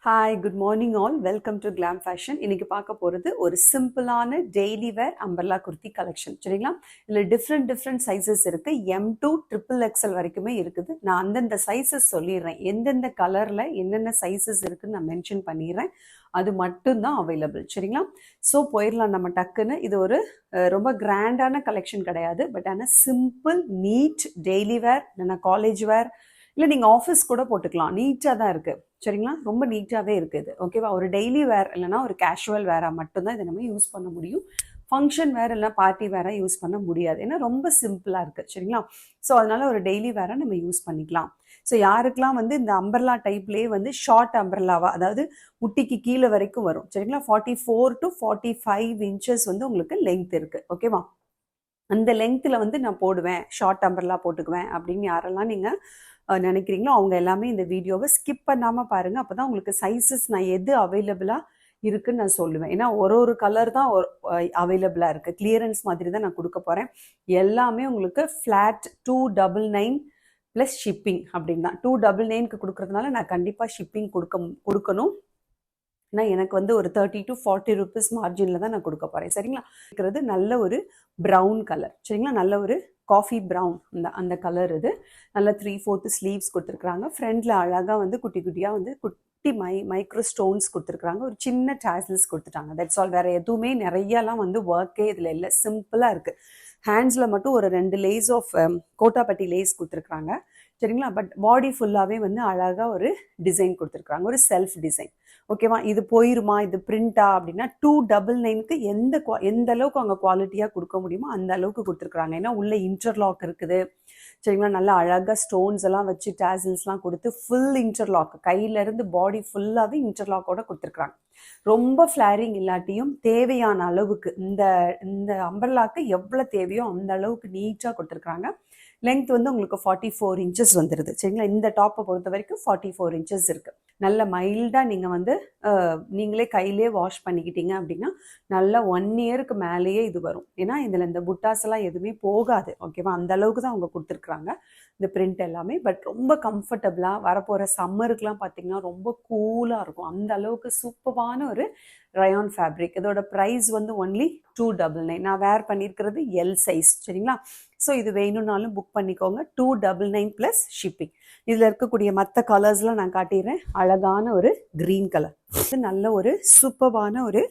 Hi good morning all welcome to glam fashion. இன்னைக்கு பார்க்க போகிறது ஒரு சிம்பிளான daily wear umbrella kurti collection. சரிங்களா? இதில் டிஃப்ரெண்ட் சைஸஸ் இருக்குது. M2 XXL வரைக்குமே இருக்குது. நான் அந்தந்த சைஸஸ் சொல்லிடுறேன். எந்தெந்த கலரில் என்னென்ன சைஸஸ் இருக்குதுன்னு நான் மென்ஷன் பண்ணிடுறேன். அது மட்டும்தான் அவைலபிள். சரிங்களா? ஸோ போயிடலாம் நம்ம டக்குன்னு. இது ஒரு ரொம்ப கிராண்டான கலெக்ஷன் கிடையாது. பட் ஆனால் சிம்பிள் நீட் டெய்லி வேர் இல்லைன்னா காலேஜ் வேர் இல்லை நீங்கள் ஆஃபீஸ் கூட போட்டுக்கலாம். நீட்டாக தான் இருக்குது. சரிங்களா? ரொம்ப நீட்டாகவே இருக்குது. ஓகேவா? ஒரு டெய்லி வேர் இல்லைனா ஒரு கேஷுவல் வேராக மட்டும்தான் இதை நம்ம யூஸ் பண்ண முடியும். ஃபங்க்ஷன் வேர் இல்லைனா பார்ட்டி வேராக யூஸ் பண்ண முடியாது. ஏன்னா ரொம்ப சிம்பிளாக இருக்குது. சரிங்களா? ஸோ அதனால் ஒரு டெய்லி வேராக நம்ம யூஸ் பண்ணிக்கலாம். ஸோ யாருக்கெல்லாம் இந்த அம்பர்லா டைப்லேயே ஷார்ட் அம்பர்லாவா, அதாவது முட்டிக்கு கீழே வரைக்கும் வரும். சரிங்களா? 44 to 45 இன்ச்சஸ் உங்களுக்கு லென்த் இருக்குது. ஓகேவா? அந்த லென்த்தில் நான் போடுவேன், ஷார்ட் அம்பர்லா போட்டுக்குவேன் அப்படின்னு யாரெல்லாம் நீங்கள் நினைக்கிறீங்களோ அவங்க எல்லாமே இந்த வீடியோவை ஸ்கிப் பண்ணாமல் பாருங்கள். அப்போ தான் உங்களுக்கு சைஸஸ் நான் எது அவைலபிளாக இருக்குன்னு நான் சொல்லுவேன். ஏன்னா ஒரு கலர் தான் அவைலபிளாக இருக்குது. கிளியரன்ஸ் மாதிரி தான் நான் கொடுக்க போகிறேன். எல்லாமே உங்களுக்கு ஃப்ளாட் 299 ப்ளஸ் ஷிப்பிங் அப்படின்னு தான். 299க்கு கொடுக்குறதுனால நான் கண்டிப்பாக ஷிப்பிங் கொடுக்கணும். ஏன்னா எனக்கு ஒரு 30 to 40 rupees மார்ஜினில் தான் நான் கொடுக்க போகிறேன். சரிங்களா? இருக்கிறது நல்ல ஒரு ப்ரௌன் கலர். சரிங்களா? நல்ல ஒரு காஃபி ப்ரௌன் அந்த கலர். இது நல்ல 3/4 ஸ்லீவ்ஸ் கொடுத்துருக்குறாங்க. ஃப்ரண்ட்டில் அழகாக குட்டி குட்டியாக குட்டி மைக்ரோ ஸ்டோன்ஸ் கொடுத்துருக்குறாங்க. ஒரு சின்ன டாசல்ஸ் கொடுத்துட்டாங்க. That's all. வேறு எதுவுமே நிறையாலாம் ஒர்க்கே இதில் இல்லை. சிம்பிளாக இருக்குது. ஹேண்ட்ஸில் மட்டும் ஒரு 2 லேஸ் ஆஃப் கோட்டாப்பட்டி லேஸ் கொடுத்துருக்குறாங்க. சரிங்களா? பட் பாடி ஃபுல்லாகவே அழகாக ஒரு டிசைன் கொடுத்துருக்குறாங்க. ஒரு செல்ஃப் டிசைன். ஓகேவா? இது போயிருமா, இது பிரிண்டா அப்படின்னா 299க்கு எந்த அளவுக்கு அவங்க குவாலிட்டியாக கொடுக்க முடியுமோ அந்த அளவுக்கு கொடுத்துருக்குறாங்க. ஏன்னா உள்ள இன்டர்லாக் இருக்குது. சரிங்களா? நல்லா அழகாக ஸ்டோன்ஸ் எல்லாம் வச்சு டாசல்ஸ்லாம் கொடுத்து ஃபுல் இன்டர்லாக், கையிலேருந்து பாடி ஃபுல்லாகவே இன்டர்லாக்கோட கொடுத்துருக்குறாங்க. ரொம்ப ஃப்ளாரிங் இல்லாட்டியும் தேவையான அளவுக்கு இந்த அம்பர்லாக்கு எவ்வளோ தேவையோ அந்த அளவுக்கு நீட்டாக கொடுத்துருக்குறாங்க. லென்த் உங்களுக்கு 44 இன்ச்சஸ் வந்துடுது. சரிங்களா? இந்த டாப்பை பொறுத்த வரைக்கும் 44 இன்ச்சஸ் இருக்குது. நல்ல மைல்டாக நீங்கள் நீங்களே கையிலே வாஷ் பண்ணிக்கிட்டீங்க அப்படின்னா நல்லா 1 இயருக்கு மேலேயே இது வரும். ஏன்னா இதில் இந்த புட்டாஸ் எல்லாம் எதுவுமே போகாது. ஓகேவா? அந்த அளவுக்கு தான் அவங்க கொடுத்துருக்குறாங்க இந்த பிரிண்ட் எல்லாமே. பட் ரொம்ப கம்ஃபர்டபுளாக வரப்போகிற சம்மருக்குலாம் பார்த்தீங்கன்னா ரொம்ப கூலாக இருக்கும். அந்த அளவுக்கு சூப்பரான ஒரு ரயான் ஃபேப்ரிக். இதோட ப்ரைஸ் ஒன்லி 299. நான் வேர் பண்ணியிருக்கிறது எல் சைஸ். சரிங்களா? ஸோ இது வேணும்னாலும் புக் பண்ணிக்கோங்க. 299 ப்ளஸ் ஷிப்பிங். இதில் இருக்கக்கூடிய மற்ற கலர்ஸ்லாம் நான் காட்டிடுறேன். அழகான ஒரு க்ரீன் கலர். இது நல்ல ஒரு சூப்பரான ஒரு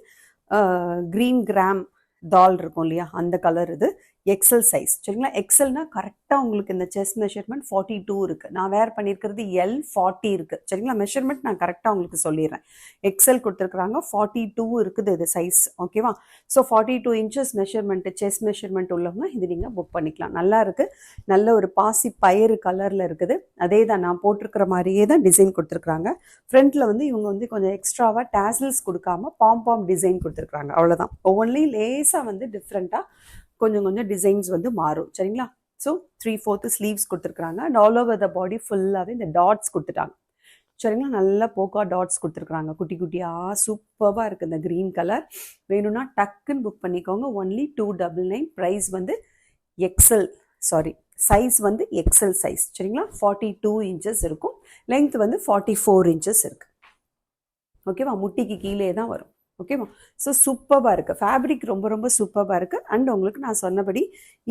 க்ரீன் கிராம் டால் இருக்கும் இல்லையா, அந்த கலர். இது எக்ஸல் சைஸ். சரிங்களா? எக்ஸல்னா கரெக்டாக உங்களுக்கு இந்த செஸ்ட் மெஷர்மெண்ட் 42 இருக்குது. நான் வேர் பண்ணியிருக்கிறது எல் 40 இருக்குது. சரிங்களா? மெஷர்மெண்ட் நான் கரெக்டாக உங்களுக்கு சொல்லிடுறேன். எக்ஸல் கொடுத்துருக்குறாங்க. 42 இருக்குது இது சைஸ். ஓகேவா? So 42 inches measurement, chest measurement உள்ளவங்க இது நீங்கள் புக் பண்ணிக்கலாம். நல்லா இருக்குது. நல்ல ஒரு பாசி பயிறு கலரில் இருக்குது. அதே தான் நான் போட்டிருக்கிற மாதிரியே தான் டிசைன் கொடுத்துருக்குறாங்க. ஃப்ரண்ட்டில் இவங்க கொஞ்சம் எக்ஸ்ட்ராவாக டாசல்ஸ் கொடுக்காம பாம் டிசைன் கொடுத்துருக்குறாங்க. அவ்வளோதான். ஒவ்வொன்றிலையும் லேஸாக டிஃப்ரெண்ட்டாக கொஞ்சம் டிசைன்ஸ் மாறும். சரிங்களா? ஸோ 3/4 ஸ்லீவ்ஸ் கொடுத்துருக்குறாங்க. அண்ட் ஆல் ஓவர் த பாடி ஃபுல்லாகவே இந்த டாட்ஸ் கொடுத்துட்டாங்க. சரிங்களா? நல்லா போக்கா டாட்ஸ் கொடுத்துருக்குறாங்க. குட்டி குட்டியாக சூப்பராக இருக்குது இந்த க்ரீன் கலர். வேணும்னா டக்குன்னு புக் பண்ணிக்கோங்க. Only 299. Price XL, sorry size XL size. சரிங்களா? 42 இன்ச்சஸ் இருக்கும். லென்த் 44 இன்ச்சஸ் இருக்குது. ஓகேவா? முட்டிக்கு கீழே தான் வரும். ஓகேவா? ஸோ சூப்பராக இருக்குது. ஃபேப்ரிக் ரொம்ப சூப்பராக இருக்குது. அண்ட் உங்களுக்கு நான் சொன்னபடி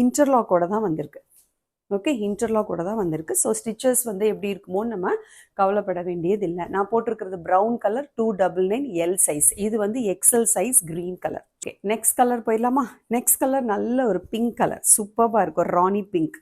இன்டர்லாக்கோட தான் வந்திருக்கு. ஓகே, இன்டர்லாக்கோட தான் வந்திருக்கு. ஸோ ஸ்டிச்சஸ் எப்படி இருக்குமோன்னு நம்ம கவலைப்பட வேண்டியது இல்லை. நான் போட்டிருக்கிறது ப்ரௌன் கலர் 299 எல் சைஸ். இது XL size green colour. Okay, next colour போயிடலாமா? நெக்ஸ்ட் கலர் நல்ல ஒரு பிங்க் கலர். சூப்பராக இருக்கும். ஒரு ராணி பிங்க்.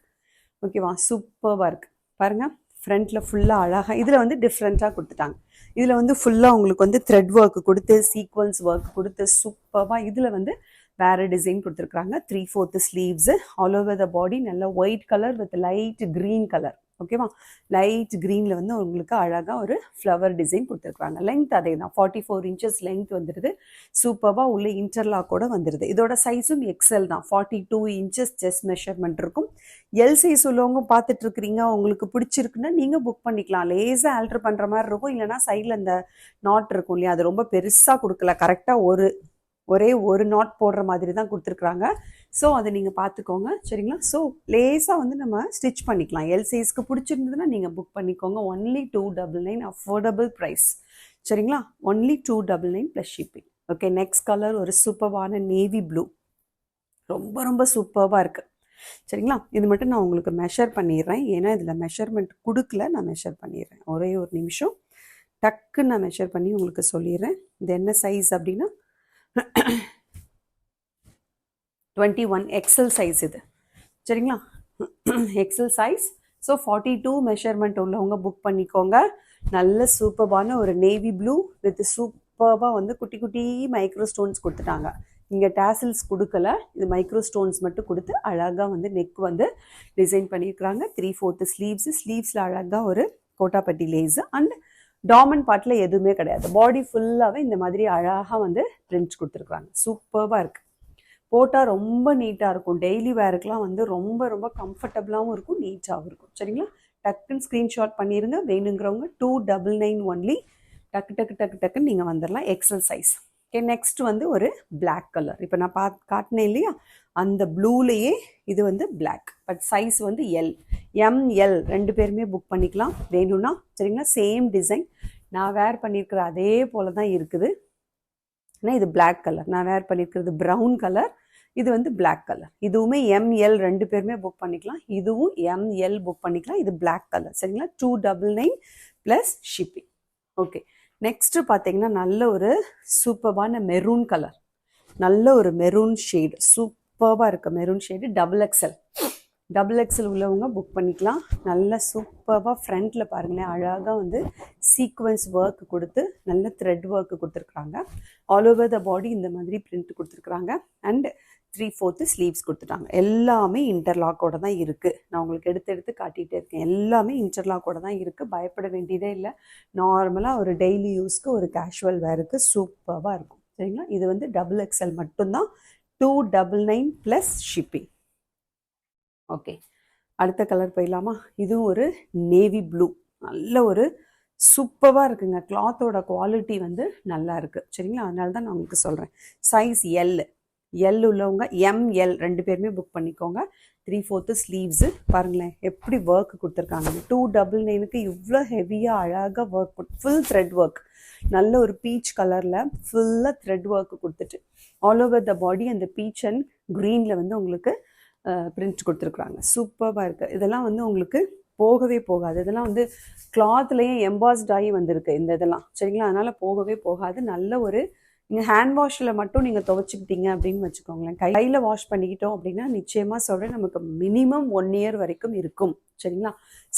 ஓகேவா? சூப்பராக இருக்குது. பாருங்கள், ஃப்ரண்ட்டில் ஃபுல்லாக அழகாக இதில் டிஃப்ரெண்ட்டாக கொடுத்துட்டாங்க. இதில் ஃபுல்லாக உங்களுக்கு த்ரெட் ஒர்க் கொடுத்து சீக்வன்ஸ் ஒர்க் கொடுத்து சூப்பராக இதில் வேறு டிசைன் கொடுத்துருக்குறாங்க. 3/4 ஸ்லீவ்ஸு. ஆல் ஓவர் த பாடி நல்ல white colour with light green colour. ஓகேவா? லைட் க்ரீனில் உங்களுக்கு அழகாக ஒரு ஃப்ளவர் டிசைன் கொடுத்துருக்குறாங்க. லென்த் அதே தான், 44 இன்ச்சஸ் லென்த் வந்துடுது. சூப்பராக உள்ள இன்டர்லாக்கோட வந்துடுது. இதோட சைஸும் எக்ஸல் தான். 42 இன்ச்சஸ் செஸ்ட் மெஷர்மெண்ட் இருக்கும். எல் சைஸ் உள்ளவங்க பார்த்துட்ருக்குறீங்க, உங்களுக்கு பிடிச்சிருக்குன்னா நீங்கள் புக் பண்ணிக்கலாம். லேஸாக ஆல்ட்ரு பண்ணுற மாதிரி இருக்கும். இல்லைனா சைடில் இந்த நாட் இருக்கும் இல்லையா, அது ரொம்ப பெருசாக கொடுக்கல. கரெக்டாக ஒரே ஒரு நாட் போடுற மாதிரி தான் கொடுத்துருக்குறாங்க. ஸோ அதை நீங்கள் பார்த்துக்கோங்க. சரிங்களா? ஸோ லேஸாக நம்ம ஸ்டிச் பண்ணிக்கலாம். எல் சைஸ்க்கு பிடிச்சிருந்ததுன்னா நீங்கள் புக் பண்ணிக்கோங்க. Only 299 affordable price. சரிங்களா. Only 299 plus shipping. Okay, next colour ஒரு சூப்பர்வான நேவி ப்ளூ, ரொம்ப ரொம்ப சூப்பர்வாக இருக்குது. சரிங்களா. இது மட்டும் நான் உங்களுக்கு மெஷர் பண்ணிடுறேன், ஏன்னா இதில் மெஷர்மெண்ட் கொடுக்கல, நான் மெஷர் பண்ணிடுறேன். ஒரே ஒரு நிமிஷம், டக்குன்னு நான் மெஷர் பண்ணி உங்களுக்கு சொல்லிடுறேன். இது என்ன சைஸ் அப்படின்னா 21 எக்ஸல் சைஸ் இது. சரிங்களா, எக்ஸல் சைஸ். ஸோ 42 மெஷர்மெண்ட் உள்ளவங்க புக் பண்ணிக்கோங்க. நல்ல சூப்பர்பான ஒரு நேவி ப்ளூ வித் சூப்பர்பாக வந்து குட்டி குட்டி மைக்ரோ ஸ்டோன்ஸ் கொடுத்துட்டாங்க. இங்கே டேசில்ஸ் கொடுக்கல, இது மைக்ரோ ஸ்டோன்ஸ் மட்டும் கொடுத்து அழகாக வந்து நெக் வந்து டிசைன் பண்ணியிருக்கிறாங்க. 3/4 ஸ்லீவ்ஸில் அழகாக ஒரு கோட்டாப்பட்டி லேஸு அண்ட் டாமன் பார்ட்டில் எதுவுமே கிடையாது. பாடி ஃபுல்லாகவே இந்த மாதிரி அழகாக வந்து பிரிண்ட் கொடுத்துருக்குறாங்க. சூப்பர்பாக இருக்குது. போட்டால் ரொம்ப நீட்டாக இருக்கும். டெய்லி வேருக்கெலாம் வந்து ரொம்ப ரொம்ப கம்ஃபர்டபுளாகவும் இருக்கும், நீட்டாகவும் இருக்கும். சரிங்களா, டக்குன்னு ஸ்க்ரீன்ஷாட் பண்ணிடுங்க. வேணுங்கிறவங்க 299 ஒன்லி. டக்கு டக்கு டக்கு டக்குன்னு நீங்கள் வந்துடலாம். XL size. ஓகே, நெக்ஸ்ட் வந்து ஒரு பிளாக் கலர். இப்போ நான் காட்டினேன் இல்லையா, அந்த ப்ளூலேயே இது வந்து பிளாக், பட் சைஸ் வந்து எல், எம்எல் ரெண்டு பேருமே புக் பண்ணிக்கலாம் வேணும்னா. சரிங்களா, சேம் டிசைன் நான் வேர் பண்ணியிருக்கிற அதே போல தான் இருக்குது. ஏன்னா இது பிளாக் கலர், நான் வேர் பண்ணியிருக்கிறது ப்ரௌன் கலர், இது வந்து பிளாக் கலர். இதுவுமே எம்எல் ரெண்டு பேருமே புக் பண்ணிக்கலாம், இதுவும் எம்எல் புக் பண்ணிக்கலாம். இது பிளாக் கலர். சரிங்களா, 299 ப்ளஸ் ஷிப்பிங். ஓகே, நெக்ஸ்ட்டு பார்த்தீங்கன்னா நல்ல ஒரு சூப்பர்பான மெரூன் கலர், நல்ல ஒரு மெரூன் ஷேடு, சூப்பர்பாக இருக்குது மெரூன் ஷேடு. டபுள் எக்ஸல் உள்ளவங்க புக் பண்ணிக்கலாம். நல்ல சூப்பர்பாக ஃப்ரண்ட்டில் பாருங்களேன், அழகாக வந்து சீக்வன்ஸ் ஒர்க் கொடுத்து நல்ல த்ரெட் ஒர்க் கொடுத்துருக்குறாங்க. ஆல் ஓவர் த பாடி இந்த மாதிரி பிரிண்ட் கொடுத்துருக்குறாங்க. அண்ட் 3/4 ஸ்லீவ்ஸ் கொடுத்துட்டாங்க. எல்லாமே இன்டர்லாக்கோட தான் இருக்குது. நான் உங்களுக்கு எடுத்து காட்டிகிட்டே இருக்கேன். எல்லாமே இன்டர்லாக்கோட தான் இருக்குது. பயப்பட வேண்டியதே இல்லை. நார்மலாக ஒரு டெய்லி யூஸ்க்கு ஒரு கேஷுவல் வேருக்கு சூப்பராக இருக்கும். சரிங்களா, இது வந்து டபுள் எக்ஸல் மட்டும்தான். 299 ப்ளஸ் ஷிப்பிங். ஓகே, அடுத்த கலர் போயிடலாமா. இதுவும் ஒரு நேவி ப்ளூ, நல்ல ஒரு சூப்பராக இருக்குங்க. கிளாத்தோட குவாலிட்டி வந்து நல்லா இருக்குது. சரிங்களா, அதனால தான் நான் உங்களுக்கு சொல்கிறேன். சைஸ் எல் உள்ளவங்க எம்எல் ரெண்டு பேருமே புக் பண்ணிக்கோங்க. 3/4 ஸ்லீவ்ஸு பாருங்களேன் எப்படி ஒர்க் கொடுத்துருக்காங்க. 299க்கு இவ்வளோ ஹெவியாக அழகாக ஒர்க், ஃபுல் த்ரெட் ஒர்க், நல்ல ஒரு பீச் கலரில் ஃபுல்லாக த்ரெட் ஒர்க் கொடுத்துட்டு ஆல் ஓவர் த பாடி அந்த பீச் அண்ட் க்ரீனில் வந்து உங்களுக்கு பிரிண்ட் கொடுத்துருக்குறாங்க. சூப்பராக இருக்குது. இதெல்லாம் வந்து உங்களுக்கு போகவே போகாது. இதெல்லாம் வந்து கிளாத்லேயே எம்பாஸ்ட் ஆகி வந்திருக்கு இந்த இதெல்லாம். சரிங்களா, அதனால் போகவே போகாது. நல்ல ஒரு நீங்கள் ஹேண்ட் வாஷில் மட்டும் நீங்கள் துவைச்சிக்கிட்டீங்க அப்படின்னு வச்சுக்கோங்களேன், கையில் வாஷ் பண்ணிக்கிட்டோம் அப்படின்னா நிச்சயமாக சொல்கிறேன் நமக்கு மினிமம் 1 இயர் வரைக்கும் இருக்கும். சரிங்களா,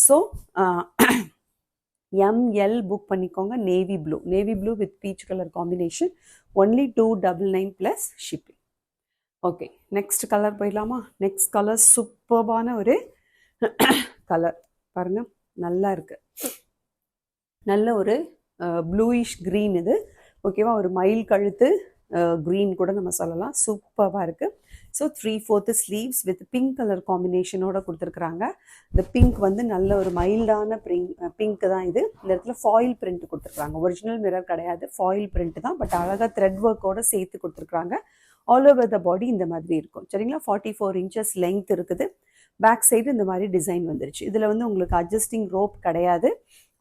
ஸோ எம்எல் புக் பண்ணிக்கோங்க. Navy blue with peach colour combination. Only 299 plus shipping. Okay, next colour போயிடலாமா. நெக்ஸ்ட் கலர் சூப்பர்பான ஒரு கலர் பாருங்கள், நல்லா இருக்குது. நல்ல ஒரு ப்ளூயிஷ் க்ரீன் இது. ஓகேவா, ஒரு மயில் கழுத்து க்ரீன் கூட நம்ம சொல்லலாம். சூப்பராக இருக்குது. So 3/4 sleeves with pink colour காம்பினேஷனோட கொடுத்துருக்குறாங்க. இந்த பிங்க் வந்து நல்ல ஒரு மைல்டான பிங்க் தான் இது. இந்த இடத்துல ஃபாயில் பிரிண்ட் கொடுத்துருக்குறாங்க. ஒரிஜினல் மிரர் கிடையாது, ஃபாயில் பிரிண்ட் தான். பட் அழகாக த்ரெட் ஒர்க்கோடு சேர்த்து கொடுத்துருக்குறாங்க. ஆல் ஓவர் த பாடி இந்த மாதிரி இருக்கும். சரிங்களா, 44 இன்ச்சஸ் லெங்த் இருக்குது. பேக் சைடு இந்த மாதிரி டிசைன் வந்துருச்சு. இதில் வந்து உங்களுக்கு அட்ஜஸ்டிங் ரோப் கிடையாது.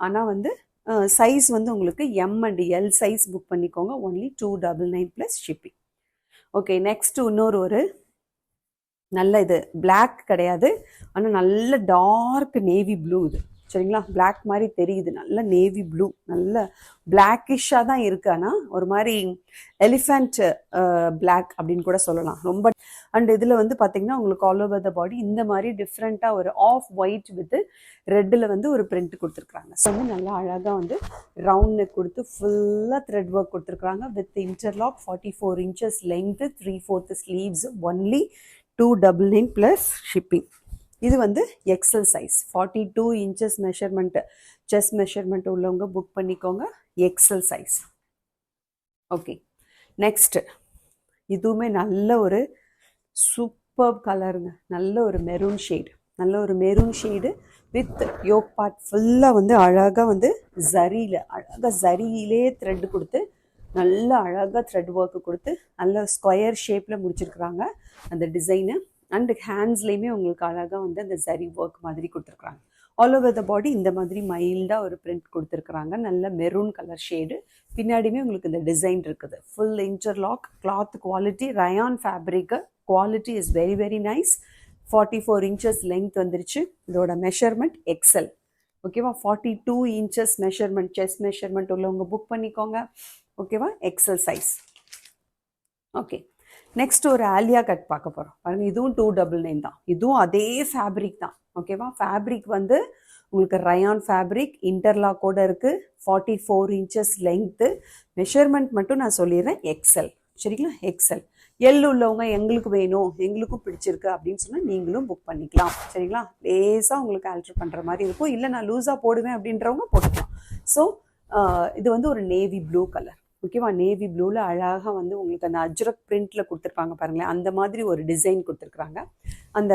ஆனால் வந்து சைஸ் வந்து உங்களுக்கு M and L size book பண்ணிக்கோங்க. Only 299 plus shipping. Okay, next இன்னொரு ஒரு நல்ல இது பிளாக் கிடையாது, ஆனால் நல்ல டார்க் நேவி ப்ளூ இது. சரிங்களா, பிளாக் மாதிரி தெரியுது, நல்ல நேவி ப்ளூ, நல்ல பிளாக்கிஷாக தான் இருக்குது. ஆனால் ஒரு மாதிரி எலிஃபண்ட் பிளாக் அப்படின்னு கூட சொல்லலாம் ரொம்ப. அண்ட் இதில் வந்து பார்த்தீங்கன்னா உங்களுக்கு ஆல் ஓவர் த பாடி இந்த மாதிரி டிஃப்ரெண்ட்டாக ஒரு ஆஃப் ஒயிட் வித் ரெட்டில் வந்து ஒரு பிரிண்ட் கொடுத்துருக்குறாங்க. ஸோ வந்து நல்லா அழகாக வந்து ரவுண்ட் நெக் கொடுத்து ஃபுல்லாக த்ரெட் ஒர்க் கொடுத்துருக்குறாங்க with interlock. 44 inches length, 3/4 sleeves. Only 299 plus shipping. இது வந்து XL size, 42 inches measurement, chest measurement உள்ளவங்க புக் பண்ணிக்கோங்க. XL size. ஓகே, நெக்ஸ்ட்டு இதுவுமே நல்ல ஒரு சூப்பர் கலருங்க. நல்ல ஒரு maroon shade with yoke part ஃபுல்லாக வந்து அழகாக வந்து ஜரியிலே த்ரெட் கொடுத்து நல்ல அழகாக த்ரெட் ஒர்க்கு கொடுத்து நல்ல ஸ்கொயர் ஷேப்பில் முடிச்சிருக்கிறாங்க அந்த டிசைனு. அண்ட் ஹேண்ட்ஸ்லேயுமே உங்களுக்கு அழகாக வந்து அந்த ஜரி ஒர்க் மாதிரி கொடுத்துருக்குறாங்க. ஆல் ஓவர் த பாடி இந்த மாதிரி மைல்டாக ஒரு பிரிண்ட் கொடுத்துருக்குறாங்க. நல்ல மெரூன் கலர் ஷேடு. பின்னாடியுமே உங்களுக்கு இந்த டிசைன் இருக்குது. Full interlock, cloth quality, rayon fabric, quality is very very nice. 44 inches length வந்துருச்சு. இதோட மெஷர்மெண்ட் எக்ஸல். ஓகேவா? 42 இன்ச்சஸ் மெஷர்மெண்ட், செஸ்ட் மெஷர்மெண்ட் உள்ளவங்க புக் பண்ணிக்கோங்க. ஓகேவா? XL size. ஓகே, நெக்ஸ்ட் ஒரு ஆலியா கட் பார்க்க போகிறோம். பாருங்க, இதுவும் 299 தான். இதுவும் அதே ஃபேப்ரிக் தான். ஓகேவா? ஃபேப்ரிக் வந்து உங்களுக்கு ரயான் ஃபேப்ரிக், இன்டர்லாக்கோட இருக்குது. 44 இன்ச்சஸ் லெங்க்த்து. மெஷர்மெண்ட் மட்டும் நான் சொல்லிடுறேன், எக்ஸல். சரிங்களா? எக்ஸல். எல் உள்ளவங்க எங்களுக்கு வேணும், எங்களுக்கும் பிடிச்சிருக்கு அப்படின்னு சொன்னால் நீங்களும் புக் பண்ணிக்கலாம். சரிங்களா? லேசாக உங்களுக்கு ஆல்ட்ரு பண்ணுற மாதிரி இருக்கும். இல்லை நான் லூஸாக போடுவேன் அப்படின்றவங்க போட்டுக்கலாம். ஸோ இது வந்து ஒரு நேவி ப்ளூ கலர். ஓகேவா? நேவி ப்ளூவில் அழகாக வந்து உங்களுக்கு அந்த அஜ்ரக் பிரிண்டில் கொடுத்துருப்பாங்க பாருங்களேன், அந்த மாதிரி ஒரு டிசைன் கொடுத்துருக்குறாங்க. அந்த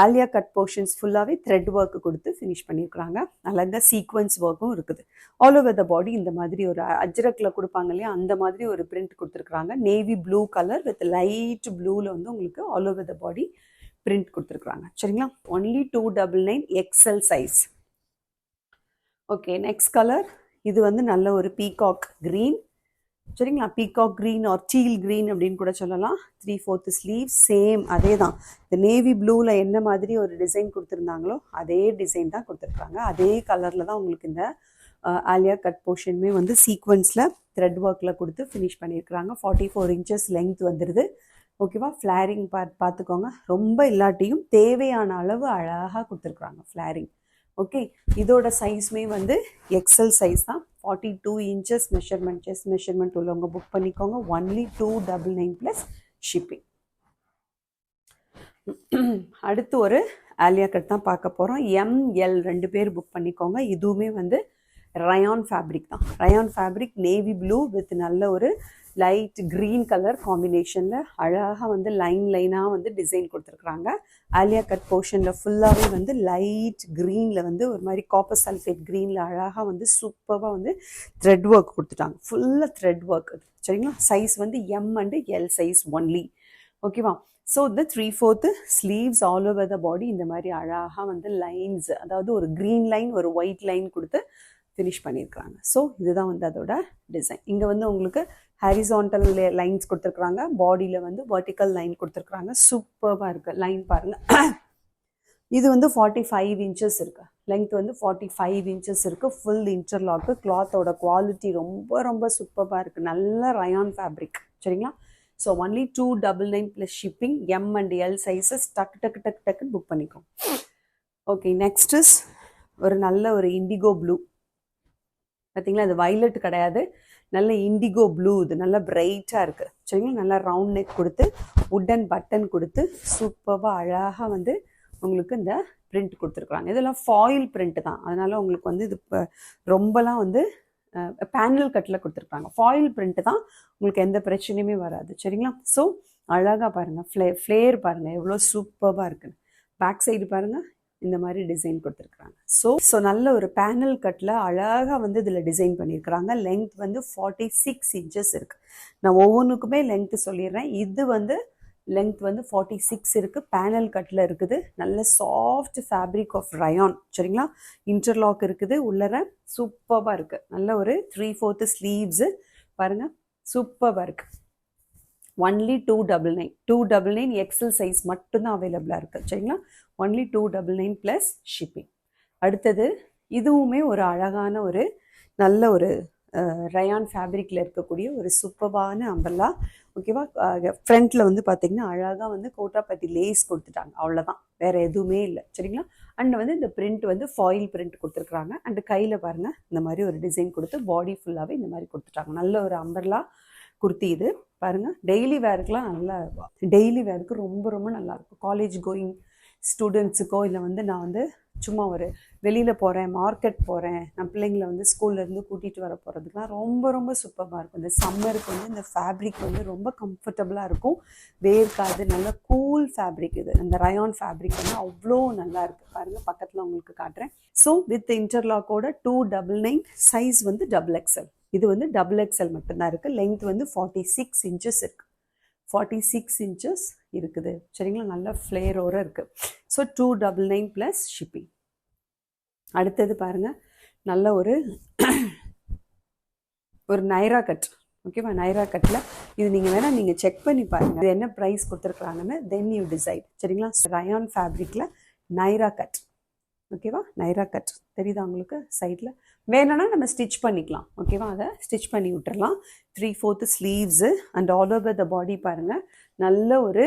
ஆலியா கட் போர்ஷன்ஸ் ஃபுல்லாகவே த்ரெட் ஒர்க்கு கொடுத்து ஃபினிஷ் பண்ணியிருக்கிறாங்க. அழகாக சீக்வன்ஸ் ஒர்க்கும் இருக்குது. ஆல் ஓவர் த பாடி இந்த மாதிரி ஒரு அஜ்ரக்கில் கொடுப்பாங்க இல்லையா, அந்த மாதிரி ஒரு பிரிண்ட் கொடுத்துருக்குறாங்க. Navy blue colour with light ப்ளூவில் வந்து உங்களுக்கு all over the body print கொடுத்துருக்குறாங்க. சரிங்களா? Only 299 XL size. Okay, next colour. இது வந்து நல்ல ஒரு பீகாக் க்ரீன். சரிங்களா? Peacock green or teal green அப்படின்னு கூட சொல்லலாம். 3/4 ஸ்லீவ், சேம் அதே தான். இந்த நேவி ப்ளூவில் என்ன மாதிரி ஒரு டிசைன் கொடுத்துருந்தாங்களோ அதே டிசைன் தான் கொடுத்துருக்காங்க. அதே கலரில் தான் உங்களுக்கு இந்த ஆலியா கட் போர்ஷனுமே வந்து சீக்வன்ஸில் த்ரெட் ஒர்க்கில் கொடுத்து ஃபினிஷ் பண்ணியிருக்கிறாங்க. 44 இன்ச்சஸ் லெங்த் வந்துடுது. ஓகேவா? ஃப்ளாரிங் பார்த்துக்கோங்க. ரொம்ப இல்லாட்டியும் தேவையான அளவு அழகாக கொடுத்துருக்குறாங்க ஃப்ளாரிங். ஓகே, இதோட சைஸ்மே வந்து எக்ஸல் சைஸ் தான். 42 இன்ச்சஸ் மெஷர்மெண்ட், செஸ்ட் மெஷர்மெண்ட் உள்ளவங்க புக் பண்ணிக்கோங்க. Only 299 plus shipping. அடுத்து ஒரு ஆலியா கட் தான் பார்க்க போகிறோம். ML 2 பேர் புக் பண்ணிக்கோங்க. இதுவுமே வந்து ரயான் ஃபேப்ரிக் தான். Rayon fabric, navy blue with நல்ல ஒரு லைட் க்ரீன் கலர் காம்பினேஷனில் அழகாக வந்து லைனாக வந்து டிசைன் கொடுத்துருக்குறாங்க. ஆலியா கட் போர்ஷனில் ஃபுல்லாகவே வந்து லைட் க்ரீனில் வந்து ஒரு மாதிரி காப்பர் சல்ஃபேட் க்ரீனில் அழகாக வந்து சூப்பராக வந்து த்ரெட் ஒர்க் கொடுத்துட்டாங்க. ஃபுல்லாக த்ரெட் ஒர்க் அது. சரிங்களா? சைஸ் வந்து M and L size only. ஓகேவா? ஸோ இந்த 3/4 ஸ்லீவ்ஸ் ஆல் ஓவர் த பாடி இந்த மாதிரி அழகாக வந்து லைன்ஸ், அதாவது ஒரு க்ரீன் லைன் ஒரு ஒயிட் லைன் கொடுத்து ஃபினிஷ் பண்ணியிருக்கிறாங்க. ஸோ இதுதான் வந்து அதோட டிசைன். இங்கே வந்து உங்களுக்கு ஹாரிசான்டல் லைன்ஸ் கொடுத்துருக்குறாங்க, பாடியில் வந்து வெர்டிக்கல் லைன் கொடுத்துருக்குறாங்க. சூப்பராக இருக்குது. லைன் பாருங்கள். இது வந்து 45 இன்ச்சஸ் இருக்குது. லெங்த் வந்து 45 இன்ச்சஸ் இருக்குது. Full interlock. கிளாத்தோட குவாலிட்டி ரொம்ப ரொம்ப சூப்பராக இருக்குது. நல்ல ரயான் ஃபேப்ரிக். சரிங்களா? So only 299 plus shipping. M and L sizes டக்குன்னு புக் பண்ணிக்கோங்க. ஓகே, நெக்ஸ்ட் இஸ் ஒரு நல்ல ஒரு இண்டிகோ ப்ளூ. பார்த்தீங்களா? இது வயலட் கிடையாது, நல்ல இண்டிகோ ப்ளூ. இது நல்லா பிரைட்டாக இருக்குது. சரிங்களா? நல்லா ரவுண்ட் நெக் கொடுத்து உட்டன் பட்டன் கொடுத்து சூப்பராக அழகாக வந்து உங்களுக்கு இந்த பிரிண்ட் கொடுத்துருக்குறாங்க. இதெல்லாம் ஃபாயில் பிரிண்ட் தான், அதனால் உங்களுக்கு வந்து இது ரொம்பலாம் வந்து பேனல் கட்டில் கொடுத்துருக்காங்க. ஃபாயில் பிரிண்ட் தான், உங்களுக்கு எந்த பிரச்சனையுமே வராது. சரிங்களா? ஸோ அழகாக பாருங்கள், ஃப்ளேர் பாருங்கள் எவ்வளோ சூப்பராக இருக்குன்னு. பேக் சைடு பாருங்கள், இந்த மாதிரி டிசைன் கொடுத்துருக்குறாங்க. ஸோ நல்ல ஒரு பேனல் கட்டில் அழகாக வந்து இதில் டிசைன் பண்ணியிருக்கிறாங்க. லெங்த் வந்து 46 இன்ச்சஸ் இருக்குது. நான் ஒவ்வொன்றுக்குமே லெங்க்த்து சொல்லிடுறேன். இது வந்து லெங்த் வந்து 46 இருக்குது. பேனல் கட்டில் இருக்குது. நல்ல சாஃப்ட் ஃபேப்ரிக் ஆஃப் ரயான். சரிங்களா? இன்டர்லாக் இருக்குது. உள்ளர சூப்பராக இருக்குது. நல்ல ஒரு 3/4 ஸ்லீவ்ஸு பாருங்கள், சூப்பராக இருக்குது. ஒன்லி 299 எக்ஸல் சைஸ் மட்டும்தான் அவைலபிளாக இருக்குது. சரிங்களா? Only 299 plus shipping. அடுத்தது இதுவுமே ஒரு அழகான ஒரு நல்ல ஒரு ரயான் ஃபேப்ரிக்கில் இருக்கக்கூடிய ஒரு சூப்பரான அம்பர்லா. ஓகேவா? ஃப்ரண்ட்டில் வந்து பார்த்திங்கன்னா அழகாக வந்து கோட்டாப்பட்டி லேஸ் கொடுத்துட்டாங்க. அவ்வளோதான், வேறு எதுவுமே இல்லை. சரிங்களா? அண்ட் வந்து இந்த பிரிண்ட் வந்து ஃபாயில் பிரிண்ட் கொடுத்துருக்குறாங்க. அண்டு கையில் பாருங்கள் இந்த மாதிரி ஒரு டிசைன் கொடுத்து பாடி ஃபுல்லாகவே இந்த மாதிரி கொடுத்துட்டாங்க. நல்ல ஒரு அம்பர்லா குர்த்தி இது. பாருங்கள், டெய்லி வேருக்குலாம் நல்லா இருக்கும். டெய்லி வேருக்கு ரொம்ப ரொம்ப நல்லாயிருக்கும். காலேஜ் கோயிங் ஸ்டூடெண்ட்ஸுக்கோ, இல்லை வந்து நான் வந்து சும்மா ஒரு வெளியில் போகிறேன், மார்க்கெட் போகிறேன், நான் பிள்ளைங்களை வந்து ஸ்கூல்லேருந்து கூட்டிகிட்டு வர போகிறதுக்குலாம் ரொம்ப ரொம்ப சூப்பராக இருக்கும். இந்த சம்மருக்கு வந்து இந்த ஃபேப்ரிக் வந்து ரொம்ப கம்ஃபர்டபுளாக இருக்கும், வேர்க்காது. நல்ல கூல் ஃபேப்ரிக் இது. அந்த ரயான் ஃபேப்ரிக் வந்து அவ்வளோ நல்லா இருக்குது. பாருங்கள், பக்கத்தில் உங்களுக்கு காட்டுறேன். ஸோ வித் இன்டர்லாக்கோட 299, சைஸ் வந்து XXL. இது வந்து XXL மட்டும்தான் இருக்குது. லெங்த் வந்து 46 இன்ச்சஸ் இருக்குது. 46 இன்ச்சஸ் இருக்குது. சரிங்களா? நல்ல ஃப்ளேரோடு இருக்குது. So 299 plus shipping. அடுத்தது பாருங்க, நல்ல ஒரு நைரா கட். ஓகேவா? நைரா கட்டில் இது நீங்கள் வேணால் நீங்கள் செக் பண்ணி பாருங்கள், இது என்ன ப்ரைஸ் கொடுத்துருக்குறாங்கன்னு. Then you decide. சரிங்களா? ரயான் ஃபேப்ரிக்கில் நைரா கட். ஓகேவா? நைரா கட் தெரியுதா உங்களுக்கு? சைடில் வேணும்னா நம்ம ஸ்டிச் பண்ணிக்கலாம். ஓகேவா? அதை ஸ்டிச் பண்ணி விட்டுறலாம். 3/4 sleeves and all over the body பாருங்கள், நல்ல ஒரு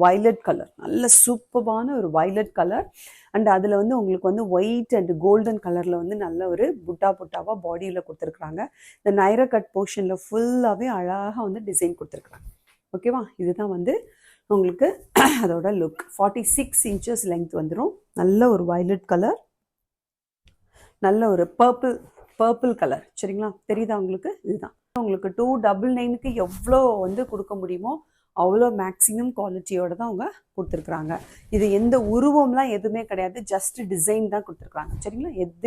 வயலட் கலர், நல்ல சூப்பரான ஒரு வயலட் கலர். அண்ட் அதில் வந்து உங்களுக்கு வந்து ஒயிட் அண்ட் கோல்டன் கலரில் வந்து நல்ல ஒரு புட்டாவாக பாடியில் கொடுத்துருக்குறாங்க. இந்த நைரா கட் போர்ஷனில் ஃபுல்லாகவே அழகாக வந்து டிசைன் கொடுத்துருக்குறாங்க. ஓகேவா? இதுதான் வந்து உங்களுக்கு அதோட லுக். 46 inches லென்த் வந்துடும். நல்ல ஒரு வயலட் கலர், நல்ல ஒரு பர்பிள் கலர். சரிங்களா? தெரியுதா உங்களுக்கு? இதுதான் உங்களுக்கு 299க்கு எவ்வளோ வந்து கொடுக்க முடியுமோ அவ்வளோ மேக்ஸிமம் குவாலிட்டியோட தான் அவங்க கொடுத்துருக்குறாங்க. இது எந்த உருவம்லாம் எதுவுமே கிடையாது, ஜஸ்ட் டிசைன் தான் கொடுத்துருக்குறாங்க. சரிங்களா? எந்த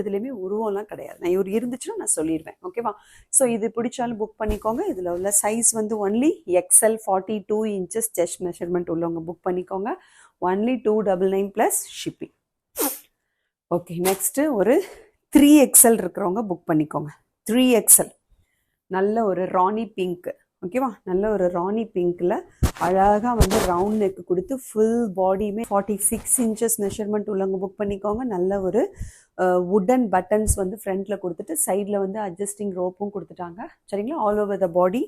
இதுலேயுமே உருவம்லாம் கிடையாது. நான் இவர் இருந்துச்சுன்னா நான் சொல்லிடுவேன். ஓகேவா? ஸோ இது பிடிச்சாலும் புக் பண்ணிக்கோங்க. இதில் உள்ள சைஸ் வந்து only XL 42 inches chest measurement உள்ளவங்க புக் பண்ணிக்கோங்க. Only 299 plus shipping. Okay, next ஒரு 3XL இருக்கிறவங்க புக் பண்ணிக்கோங்க. 3XL நல்ல ஒரு ராணி பிங்க். ஓகேவா? நல்ல ஒரு ராணி பிங்க்கில் அழகாக வந்து ரவுண்ட் நெக்கு கொடுத்து ஃபுல் பாடியுமே 46 inches மெஷர்மெண்ட் உள்ளவங்க புக் பண்ணிக்கோங்க. நல்ல ஒரு வுடன் பட்டன்ஸ் வந்து ஃப்ரண்ட்டில் கொடுத்துட்டு சைடில் வந்து அட்ஜஸ்டிங் ரோப்பும் கொடுத்துட்டாங்க. சரிங்களா? ஆல் ஓவர் த பாடி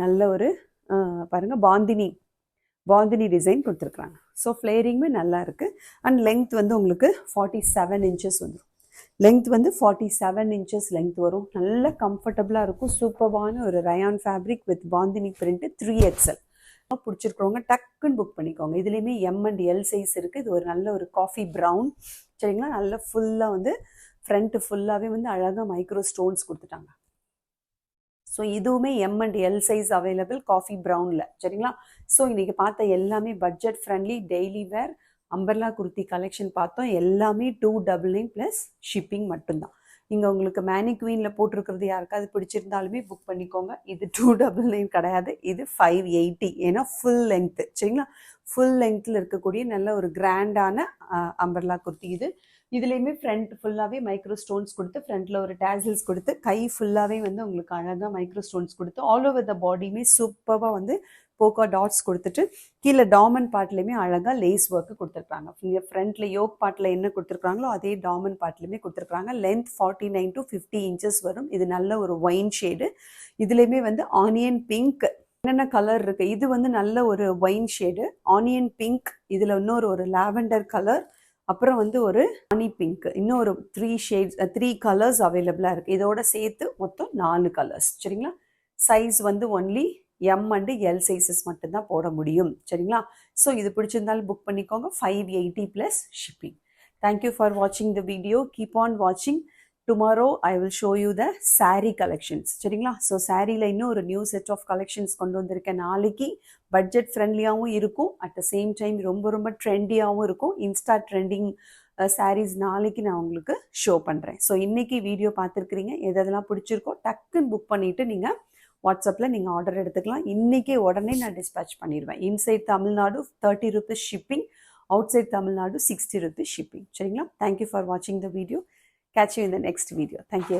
நல்ல ஒரு பாருங்கள் பாந்தினி டிசைன் கொடுத்துருக்குறாங்க. ஸோ ஃப்ளேரிங்குமே நல்லா இருக்குது. அண்ட் லென்த் வந்து உங்களுக்கு 47 inches வந்துடும். லென்த் வந்து 47 inches லென்த் வரும். நல்ல கம்ஃபர்டபுளாக இருக்கும். சூப்பரான ஒரு rayon fabric with bandhani print. 3XL பிடிச்சிருக்கிறவங்க டக்குன்னு புக் பண்ணிக்கோங்க. இதுலேயுமே M and L சைஸ் இருக்குது. இது ஒரு நல்ல ஒரு காஃபி ப்ரௌன். சரிங்களா? நல்ல ஃபுல்லாக வந்து ஃப்ரண்ட்டு ஃபுல்லாகவே வந்து அழகாக மைக்ரோ ஸ்டோன்ஸ் கொடுத்துட்டாங்க. ஸோ இதுவுமே M and L size available coffee ப்ரௌனில். சரிங்களா? ஸோ இன்றைக்கி பார்த்த எல்லாமே budget friendly daily wear umbrella kurti collection பார்த்தோம். எல்லாமே 299 ப்ளஸ் ஷிப்பிங் மட்டும்தான். இங்கே உங்களுக்கு மேனிக்வீனில் போட்டிருக்கிறது யாருக்காவது பிடிச்சிருந்தாலுமே புக் பண்ணிக்கோங்க. இது 299 கிடையாது, இது 580. ஏன்னா ஃபுல் லென்த்து. சரிங்களா? ஃபுல் லென்த்தில் இருக்கக்கூடிய நல்ல ஒரு கிராண்டான அம்பர்லா குர்த்தி இது. இதுலேயுமே ஃப்ரண்ட் ஃபுல்லாகவே மைக்ரோ ஸ்டோன்ஸ் கொடுத்து, ஃப்ரண்ட்டில் ஒரு டேசில்ஸ் கொடுத்து, கை ஃபுல்லாகவே வந்து உங்களுக்கு அழகாக மைக்ரோ ஸ்டோன்ஸ் கொடுத்து, ஆல் ஓவர் த பாடியுமே சூப்பராக வந்து போக்கா டாட்ஸ் கொடுத்துட்டு, கீழே டாமன் பார்ட்லேயுமே அழகாக லேஸ் ஒர்க்கு கொடுத்துருக்காங்க. இங்கே ஃப்ரண்ட்டில் யோக் பார்ட்டில் என்ன கொடுத்துருக்காங்களோ அதே டாமன் பார்ட்லேயுமே கொடுத்துருக்காங்க. லென்த் 49 to 50 inches வரும். இது நல்ல ஒரு ஒயின் ஷேடு. இதுலேயுமே வந்து ஆனியன் பிங்க் என்னென்ன கலர் இருக்குது, இது வந்து நல்ல ஒரு ஒயின் ஷேடு ஆனியன் பிங்க். இதில் இன்னொரு ஒரு லாவெண்டர் கலர், அப்புறம் வந்து ஒரு ராணி பிங்க், இன்னும் ஒரு 3 கலர்ஸ் அவைலபிளாக இருக்குது. இதோட சேர்த்து மொத்தம் 4 கலர்ஸ். சரிங்களா? சைஸ் வந்து only M and L sizes மட்டும்தான் போட முடியும். சரிங்களா? ஸோ இது பிடிச்சிருந்தாலும் புக் பண்ணிக்கோங்க. 580 ப்ளஸ் ஷிப்பிங். தேங்க்யூ ஃபார் வாட்சிங் த வீடியோ. கீப் ஆன் வாட்சிங். Tomorrow I will show you the sari collections. சரிங்களா? ஸோ சாரியில் இன்னும் ஒரு நியூ செட் ஆஃப் கலெக்ஷன்ஸ் கொண்டு வந்திருக்கேன். நாளைக்கு பட்ஜெட் ஃப்ரெண்ட்லியாகவும் இருக்கும், அட் த சேம் டைம் ரொம்ப ட்ரெண்டியாகவும் இருக்கும். இன்ஸ்டா ட்ரெண்டிங் சாரீஸ் நாளைக்கு நான் உங்களுக்கு ஷோ பண்ணுறேன். ஸோ இன்றைக்கி வீடியோ பார்த்துருக்குறீங்க, எதெல்லாம் பிடிச்சிருக்கோ டக்குன்னு புக் பண்ணிவிட்டு நீங்கள் வாட்ஸ்அப்பில் நீங்கள் ஆர்டர் எடுத்துக்கலாம். இன்றைக்கே உடனே நான் டிஸ்பேச் பண்ணிடுவேன். Inside Tamil Nadu 30 rupees shipping, outside Tamil Nadu 60 rupees shipping. சரிங்களா? தேங்க்யூ ஃபார் வாட்சிங் the video. Catch you in the next video. Thank you.